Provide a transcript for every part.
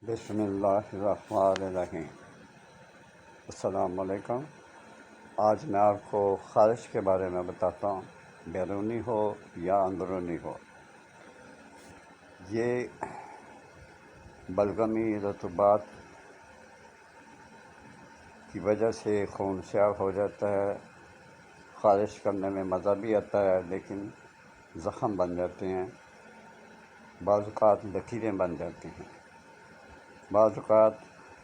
بسم اللہ الرحمن الرحیم۔ السلام علیکم۔ آج میں آپ کو خارش کے بارے میں بتاتا ہوں، بیرونی ہو یا اندرونی ہو۔ یہ بلغمی رطوبات کی وجہ سے خون سیاہ ہو جاتا ہے، خارش کرنے میں مزہ بھی آتا ہے لیکن زخم بن جاتے ہیں، بعض اوقات لکیریں بن جاتی ہیں، بعض اوقات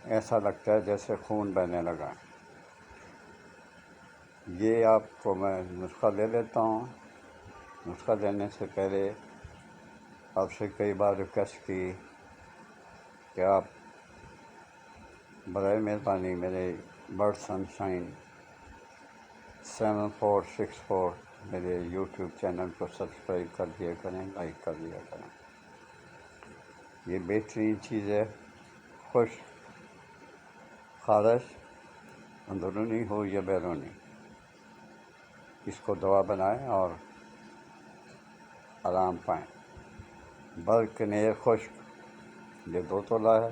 ایسا لگتا ہے جیسے خون بہنے لگا۔ یہ آپ کو میں نسخہ دے دیتا ہوں۔ نسخہ دینے سے پہلے آپ سے کئی بار ریکویسٹ کی کہ آپ برائے مہربانی میرے برڈ سنشائن 7464 میرے یوٹیوب چینل کو سبسکرائب کر دیا کریں، لائک کر دیا کریں۔ یہ بہترین چیز ہے۔ خشک خارش اندرونی ہو یا بیرونی، اس کو دوا بنائیں اور آرام پائیں۔ برکنیر خشک یہ 2 تولہ ہے،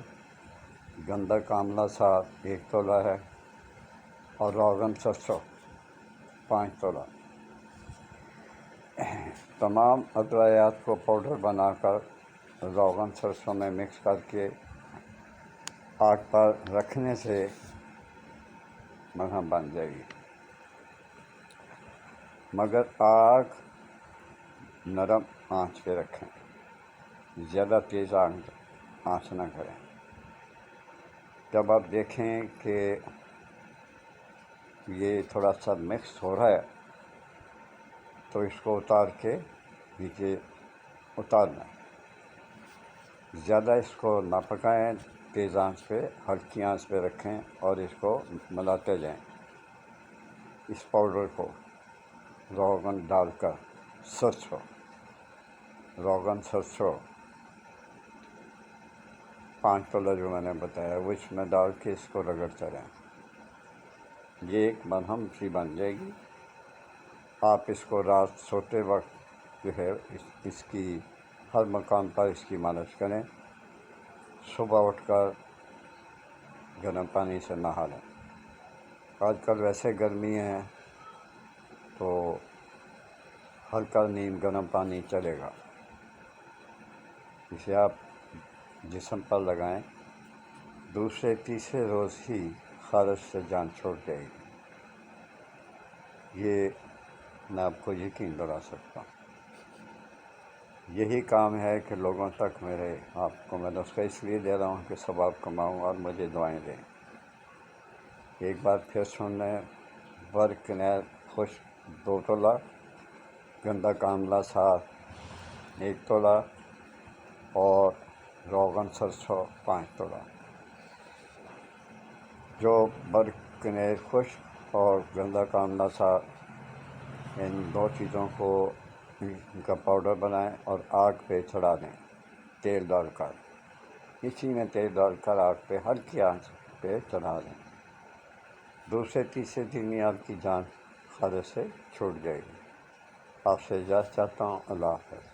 گندک آملہ سار 1 تولہ ہے اور روغن سرسوں 5 تولہ۔ تمام ادویات کو پاؤڈر بنا کر روغن سرسوں میں مکس کر کے آگ پر رکھنے سے مرہم بن جائے گی، مگر آگ نرم آنچ پہ رکھیں، زیادہ تیز آنچ نہ کریں۔ جب آپ دیکھیں کہ یہ تھوڑا سا مکس ہو رہا ہے تو اس کو اتار کے نیچے اتارنا، زیادہ اس کو نہ پکائیں، تیز آنچ پہ ہلکی آنچ پہ رکھیں اور اس کو ملاتے جائیں۔ اس پاؤڈر کو روغن ڈال کر روغن سرسوں 5 تولہ جو میں نے بتایا وہ اس میں ڈال کے اس کو رگڑتے رہیں، یہ ایک مرہم سی بن جائے گی۔ آپ اس کو رات سوتے وقت جو ہے اس کی ہر مقام پر اس کی مالش کریں، صبح اٹھ کر گرم پانی سے نہا لیں۔ آج کل ویسے گرمی ہے تو ہلکا نیم گرم پانی چلے گا، اسے آپ جسم پر لگائیں، دوسرے تیسرے روز ہی خارش سے جان چھوڑ جائے گی۔ یہ میں آپ کو یقین دلا سکتا ہوں۔ یہی کام ہے کہ لوگوں تک میرے آپ کو میں نسخہ اس لیے دے رہا ہوں کہ ثواب کماؤں اور مجھے دعائیں دیں۔ ایک بار پھر سن لیں، برکنیر خشک 2 تولہ، گندک آملہ سار 1 تولہ اور روغن سرسوں 5 تولہ۔ جو برکنیر خشک اور گندک آملہ سار ان 2 چیزوں کو ان کا پاؤڈر بنائیں اور آگ پہ چڑھا دیں تیل ڈال کر، اسی میں تیل ڈال کر آگ پہ ہلکی آنچ پہ چڑھا دیں، دوسرے تیسرے دن میں آپ کی جان خارش سے چھوٹ جائے گی۔ آپ سے اجازت چاہتا ہوں۔ اللہ حافظ۔